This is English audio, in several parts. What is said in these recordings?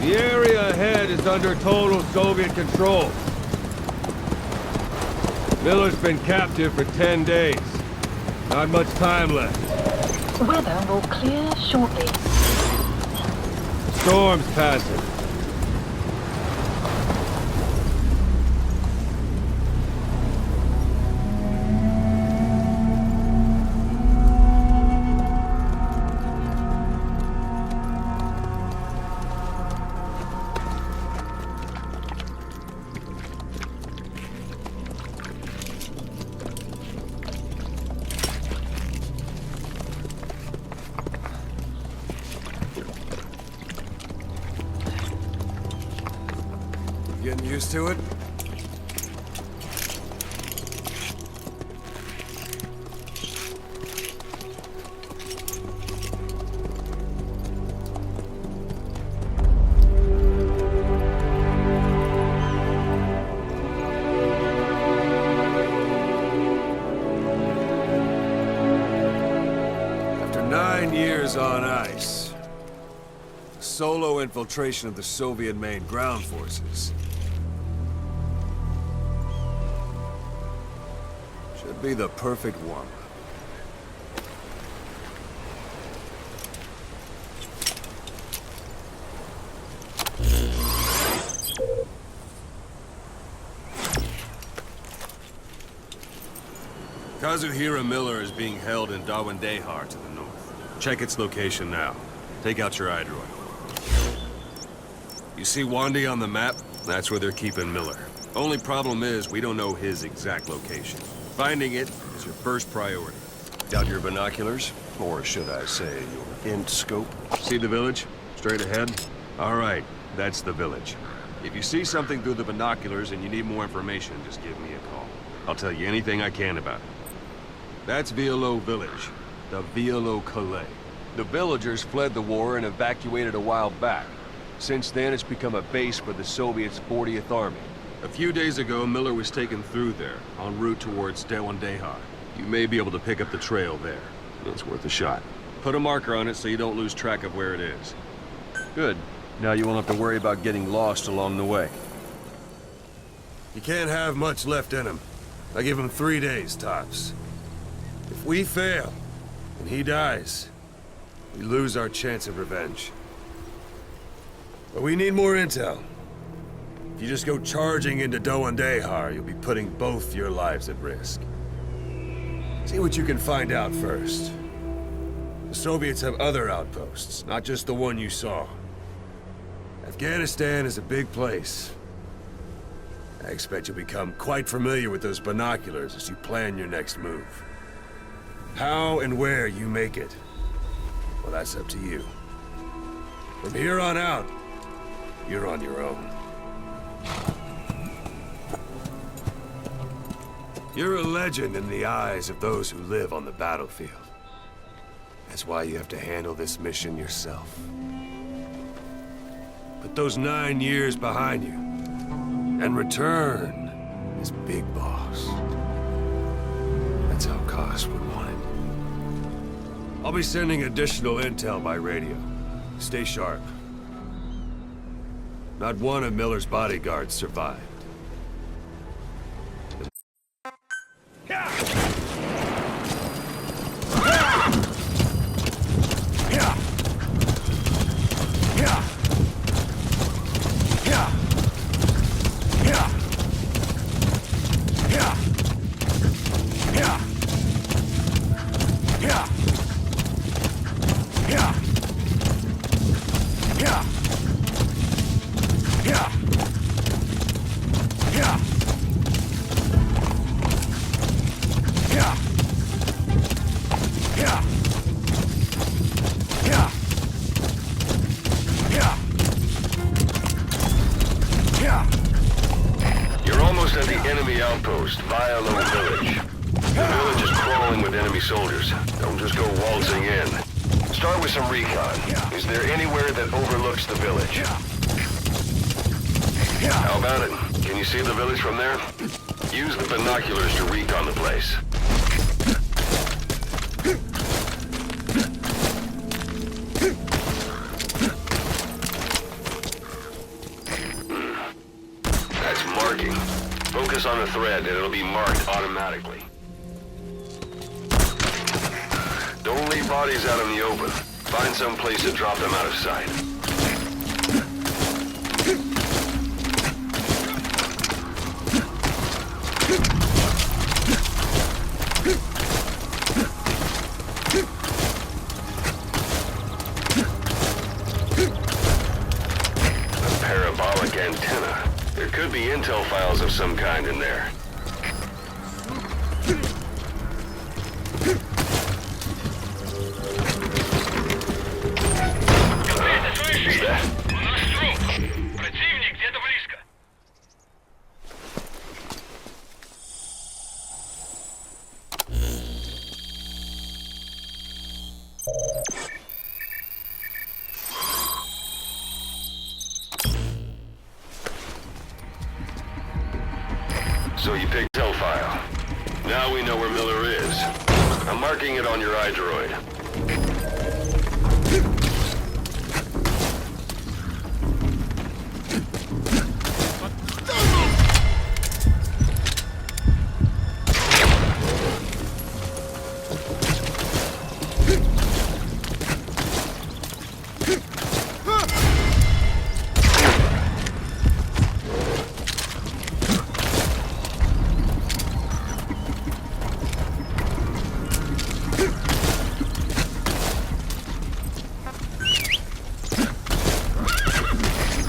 The area ahead is under total Soviet control. Miller's been captive for 10 days. Not much time left. Weather will clear shortly. Storm's passing. Getting used to it? After 9 years on ice, solo infiltration of the Soviet main ground forces should be the perfect one. Kazuhira Miller is being held in Dawandehar to the north. Check its location now. Take out your iDroid. You see Wandi on the map? That's where they're keeping Miller. Only problem is, we don't know his exact location. Finding it is your first priority. Got your binoculars? Or should I say, your int scope? See the village? Straight ahead? All right, that's the village. If you see something through the binoculars and you need more information, just give me a call. I'll tell you anything I can about it. That's Violo Village, the Violo Calais. The villagers fled the war and evacuated a while back. Since then, it's become a base for the Soviets' 40th Army. A few days ago, Miller was taken through there, en route towards Dawandehar. You may be able to pick up the trail there. It's worth a shot. Put a marker on it so you don't lose track of where it is. Good. Now you won't have to worry about getting lost along the way. You can't have much left in him. I give him 3 days, tops. If we fail, and he dies, we lose our chance of revenge. But we need more intel. If you just go charging into Dawandehar, you'll be putting both your lives at risk. See what you can find out first. The Soviets have other outposts, not just the one you saw. Afghanistan is a big place. I expect you'll become quite familiar with those binoculars as you plan your next move. How and where you make it, well, that's up to you. From here on out, you're on your own. You're a legend in the eyes of those who live on the battlefield. That's why you have to handle this mission yourself. Put those 9 years behind you, and return as Big Boss. That's how Koss would want it. I'll be sending additional intel by radio. Stay sharp. Not one of Miller's bodyguards survived. You're almost at the enemy outpost, Violo Village. The village is crawling with enemy soldiers. Don't just go waltzing in. Start with some recon. Is there anywhere that overlooks the village? How about it? Can you see the village from there? Use the binoculars to recon the place. threat and it'll be marked automatically. Don't leave bodies out in the open. Find some place to drop them out of sight. A parabolic antenna. There could be intel files of some kind in there. So you picked cell file. Now we know where Miller is. I'm marking it on your iDroid.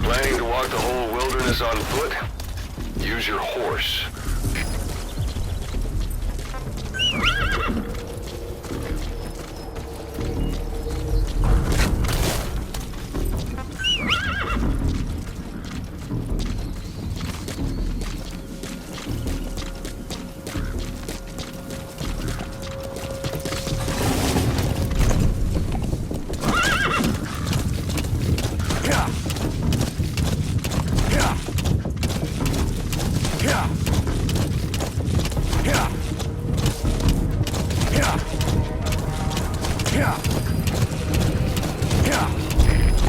Planning to walk the whole wilderness on foot? Use your horse.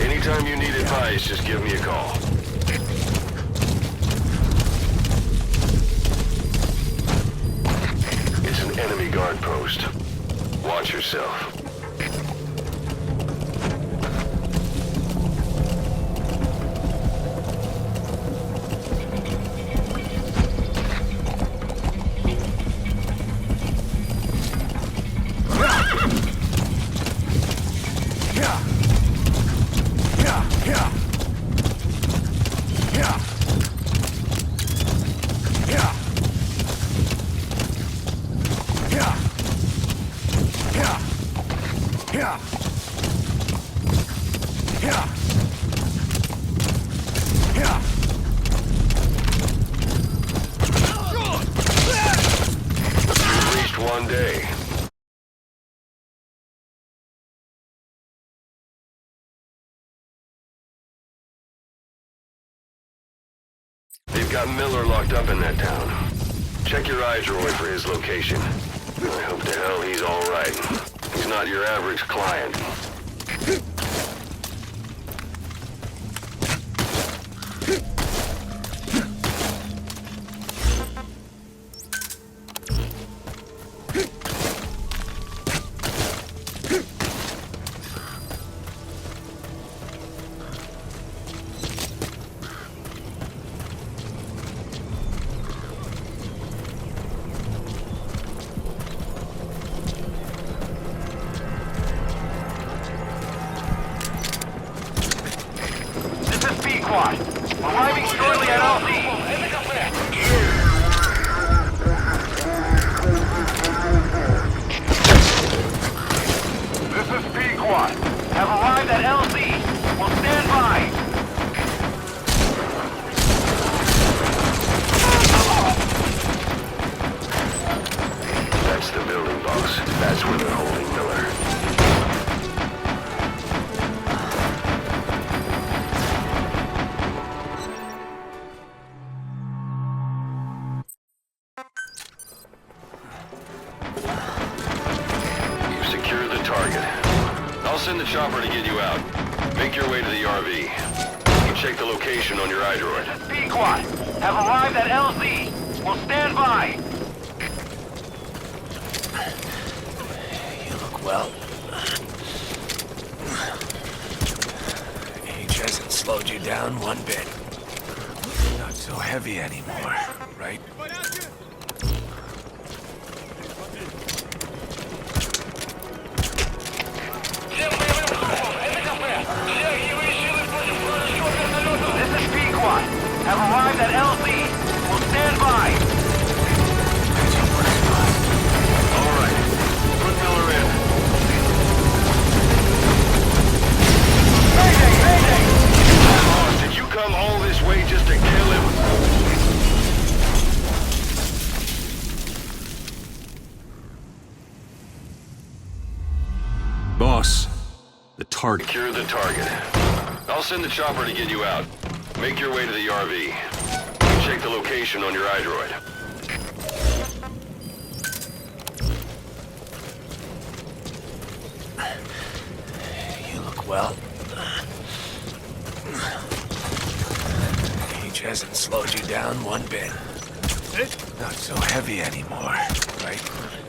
Anytime you need advice, just give me a call. It's an enemy guard post. Watch yourself. You've reached one day. They've got Miller locked up in that town. Check your iDroid for his location. I hope to hell he's all right. He's not your average client. Arriving shortly at LZ. This is P-Quad. Have arrived at LZ. Will stand by. That's the building, boss. That's where they're holding Miller. I'll send the chopper to get you out. Make your way to the RV. You can check the location on your iDroid. P-Quad, have arrived at LZ. will stand by. You look well. Age hasn't slowed you down one bit. You're not so heavy anymore, right? This is Pequot. Have arrived at LZ. Will stand by. All right. Put Miller in. Mayday! Mayday! Boss, did you come all this way just to kill him? Boss, the target. Secure the target. I'll send the chopper to get you out. Make your way to the RV. Check the location on your iDroid. You look well. Age hasn't slowed you down one bit. Not so heavy anymore, right?